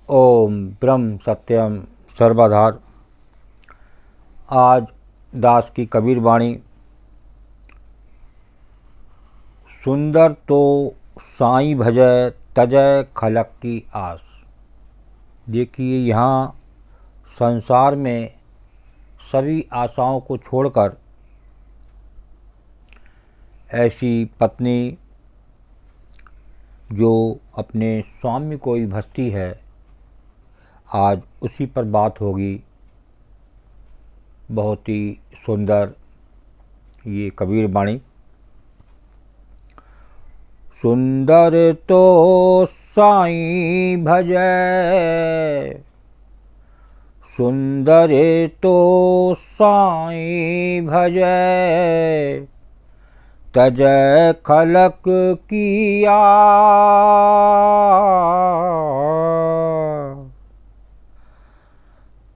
ओम ब्रह्म सत्यम सर्वधार। आज दास की कबीर वाणी। सुंदर तो साईं भजै तजय खलक की आस। देखिए, यहाँ संसार में सभी आशाओं को छोड़कर ऐसी पत्नी जो अपने स्वामी को ही भजती है, आज उसी पर बात होगी। बहुत ही सुंदर ये कबीर वाणी। सुंदर तो साईं भजै, सुंदर तो साईं भजै तजय खलक की आस।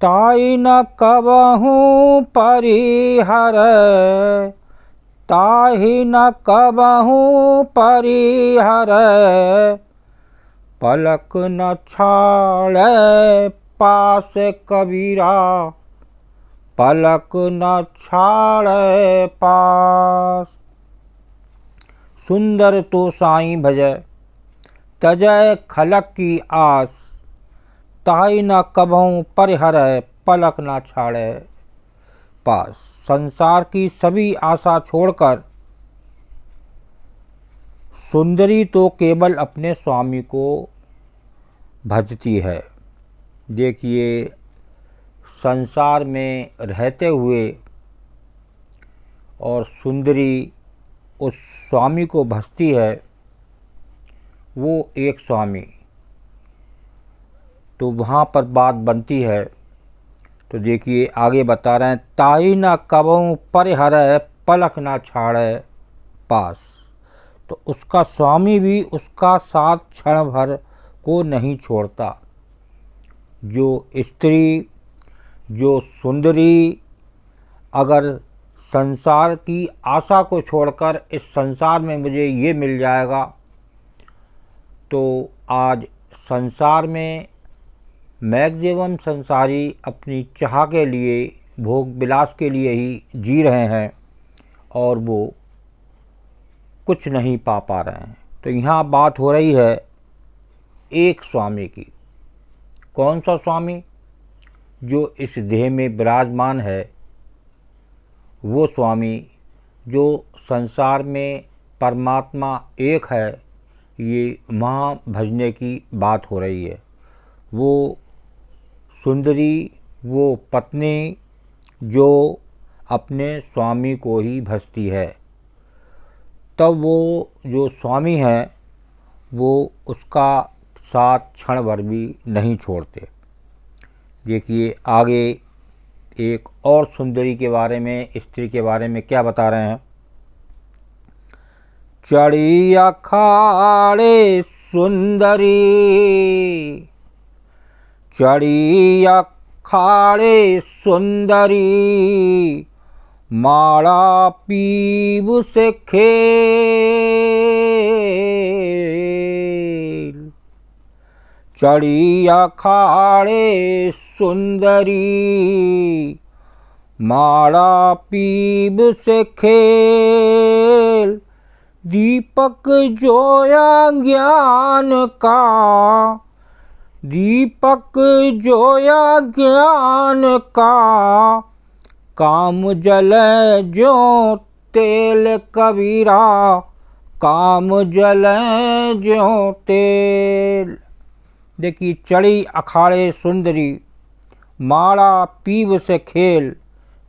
ताई न कबहूँ परिहरै, ताहि न कबहूँ परिहरै, पलक न छाड़ै पास कबीरा, पलक न छाड़ै पास। सुंदर तो साईं भजै तजय खलक की आस, ताहि न कबहूँ परिहरै, पलक न छाड़ै पास। संसार की सभी आशा छोड़कर सुंदरी तो केवल अपने स्वामी को भजती है। देखिए, संसार में रहते हुए और सुंदरी उस स्वामी को भजती है, वो एक स्वामी। तो वहाँ पर बात बनती है। तो देखिए, आगे बता रहे हैं, ताई न कबहूँ परिहरै, पलक न छाड़ै पास। तो उसका स्वामी भी उसका साथ क्षण भर को नहीं छोड़ता। जो स्त्री, जो सुंदरी अगर संसार की आशा को छोड़कर इस संसार में मुझे ये मिल जाएगा, तो आज संसार में मैक्सिमम संसारी अपनी चाह के लिए, भोग विलास के लिए ही जी रहे हैं और वो कुछ नहीं पा रहे हैं। तो यहाँ बात हो रही है एक स्वामी की। कौन सा स्वामी? जो इस देह में विराजमान है, वो स्वामी जो संसार में परमात्मा एक है, ये वहाँ भजने की बात हो रही है। वो सुंदरी, वो पत्नी जो अपने स्वामी को ही भजती है, तब वो जो स्वामी है वो उसका साथ क्षण भर भी नहीं छोड़ते। देखिए, आगे एक और सुंदरी के बारे में, स्त्री के बारे में क्या बता रहे हैं। चढ़ी अखाड़े सुंदरी, चढ़ी अखाड़े सुंदरी, माड़ा पीब से खेल। चढ़ी अखाड़े सुंदरी, माड़ा पीब से खेल। दीपक जोया ज्ञान का, दीपक जोया ज्ञान का, काम जले ज्यों तेल कबीरा, काम जले ज्यों तेल। देखिए, चढ़ी अखाड़े सुंदरी, माड़ा पीब से खेल,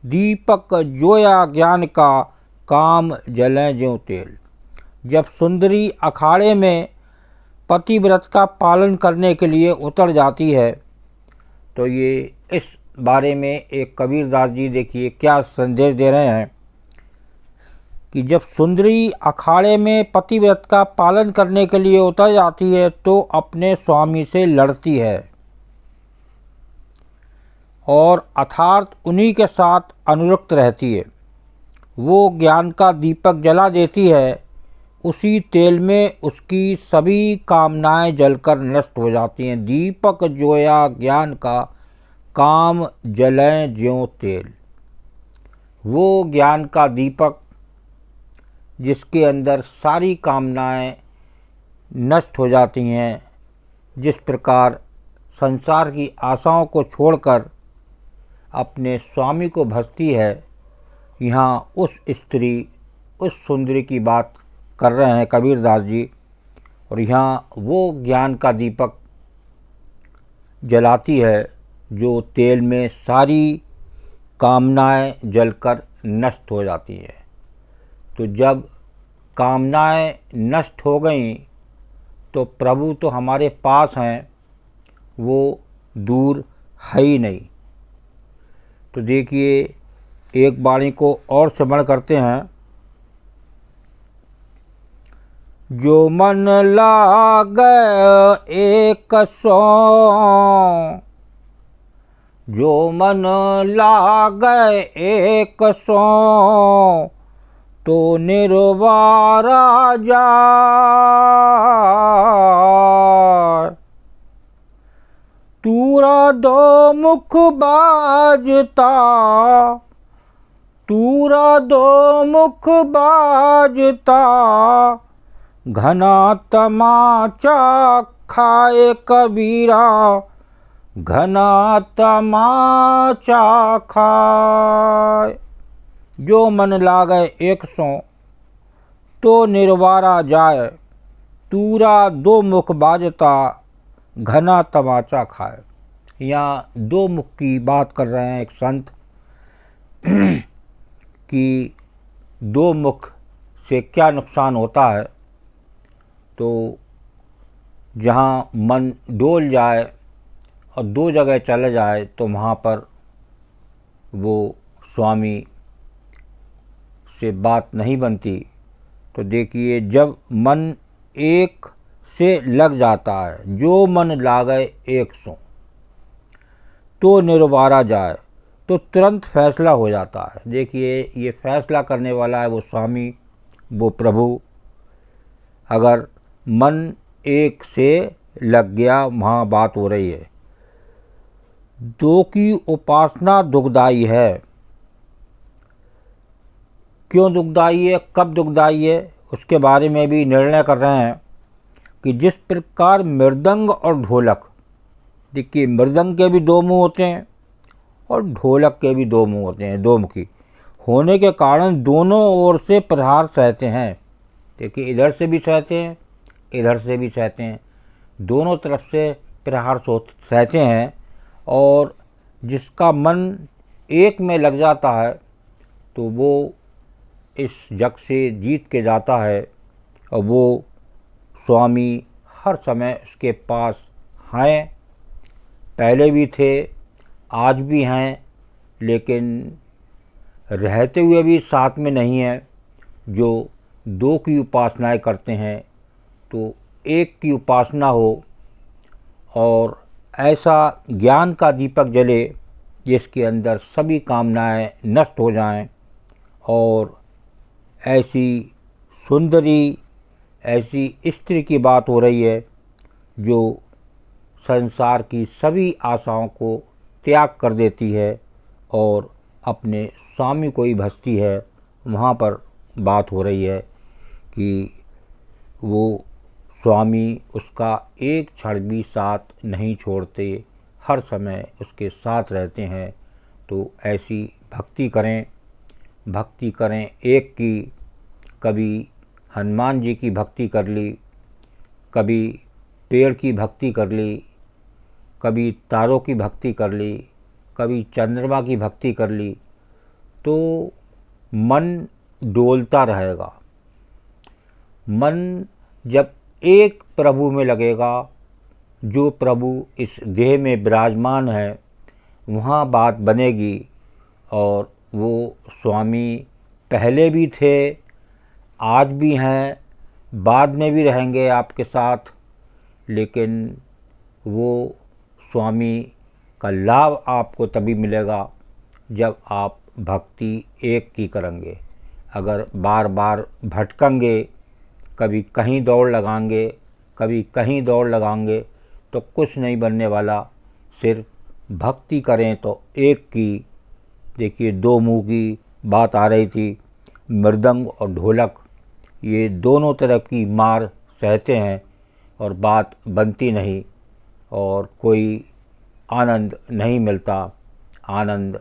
दीपक जोया ज्ञान का, काम जले ज्यों तेल। जब सुंदरी अखाड़े में पतिव्रत का पालन करने के लिए उतर जाती है, तो ये इस बारे में एक कबीरदास जी देखिए क्या संदेश दे रहे हैं कि जब सुंदरी अखाड़े में पतिव्रत का पालन करने के लिए उतर जाती है तो अपने स्वामी से लड़ती है और अर्थात उन्हीं के साथ अनुरक्त रहती है। वो ज्ञान का दीपक जला देती है, उसी तेल में उसकी सभी कामनाएं जलकर नष्ट हो जाती हैं। दीपक जोया ज्ञान का, काम जलें ज्यों तेल। वो ज्ञान का दीपक जिसके अंदर सारी कामनाएं नष्ट हो जाती हैं, जिस प्रकार संसार की आशाओं को छोड़कर अपने स्वामी को भजती है, यहाँ उस स्त्री, उस सुंदरी की बात कर रहे हैं कबीरदास जी। और यहाँ वो ज्ञान का दीपक जलाती है जो तेल में सारी कामनाएं जलकर नष्ट हो जाती हैं। तो जब कामनाएं नष्ट हो गईं तो प्रभु तो हमारे पास हैं, वो दूर है ही नहीं। तो देखिए एक वाणी को और श्रवण करते हैं। जो मन लागे एक सौ, जो मन लागे एक सौ, तो निर्वारा जाय। तूरा दो मुख बाजता, तूरा दो मुख बाजता, घना तमाचा खाए कबीरा, घना तमाचा खाए। जो मन लागे एक सौ, तो निर्वारा जाए। तूरा दो मुख बाजता, घना तमाचा खाए। यहाँ दो मुख की बात कर रहे हैं एक संत कि दो मुख से क्या नुकसान होता है। तो जहाँ मन डोल जाए और दो जगह चले जाए तो वहाँ पर वो स्वामी से बात नहीं बनती। तो देखिए जब मन एक से लग जाता है, जो मन लागे एक सो, तो निर्वारा जाए, तो तुरंत फैसला हो जाता है। देखिए ये फैसला करने वाला है वो स्वामी, वो प्रभु। अगर मन एक से लग गया, वहाँ बात हो रही है। दो की उपासना दुखदाई है। क्यों दुखदाई है, कब दुखदाई है, उसके बारे में भी निर्णय कर रहे हैं कि जिस प्रकार मृदंग और ढोलक, देखिए मृदंग के भी दो मुंह होते हैं और ढोलक के भी दो मुंह होते हैं, दो मुखी होने के कारण दोनों ओर से प्रहार सहते हैं। देखिए इधर से भी सहते हैं, इधर से भी सहते हैं, दोनों तरफ से प्रहार सहते हैं। और जिसका मन एक में लग जाता है तो वो इस जग से जीत के जाता है। और वो स्वामी हर समय उसके पास हैं, पहले भी थे, आज भी हैं, लेकिन रहते हुए भी साथ में नहीं है। जो दो की उपासनाएं करते हैं तो एक की उपासना हो और ऐसा ज्ञान का दीपक जले जिसके अंदर सभी कामनाएं नष्ट हो जाएं। और ऐसी सुंदरी, ऐसी स्त्री की बात हो रही है जो संसार की सभी आशाओं को त्याग कर देती है और अपने स्वामी को ही भजती है। वहाँ पर बात हो रही है कि वो स्वामी उसका एक क्षण भी साथ नहीं छोड़ते, हर समय उसके साथ रहते हैं। तो ऐसी भक्ति करें, भक्ति करें एक की। कभी हनुमान जी की भक्ति कर ली, कभी पेड़ की भक्ति कर ली, कभी तारों की भक्ति कर ली, कभी चंद्रमा की भक्ति कर ली, तो मन डोलता रहेगा। मन जब एक प्रभु में लगेगा, जो प्रभु इस देह में विराजमान है, वहाँ बात बनेगी। और वो स्वामी पहले भी थे, आज भी हैं, बाद में भी रहेंगे आपके साथ। लेकिन वो स्वामी का लाभ आपको तभी मिलेगा जब आप भक्ति एक की करेंगे। अगर बार बार भटकेंगे कभी कहीं दौड़ लगाएंगे, कभी कहीं दौड़ लगाएंगे तो कुछ नहीं बनने वाला। सिर्फ भक्ति करें तो एक की, देखिए दो मुंह की बात आ रही थी। मृदंग और ढोलक ये दोनों तरफ की मार सहते हैं और बात बनती नहीं और कोई आनंद नहीं मिलता। आनंद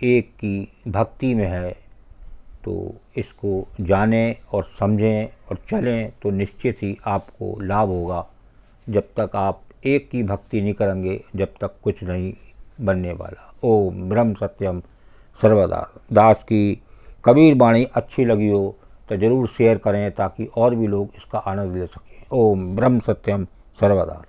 एक की भक्ति में है। तो इसको जानें और समझें और चलें तो निश्चित ही आपको लाभ होगा। जब तक आप एक की भक्ति नहीं करेंगे, जब तक कुछ नहीं बनने वाला। ओम ब्रह्म सत्यम सर्वदा। दास की कबीर वाणी अच्छी लगी हो तो ज़रूर शेयर करें ताकि और भी लोग इसका आनंद ले सकें। ओम ब्रह्म सत्यम सर्वदा।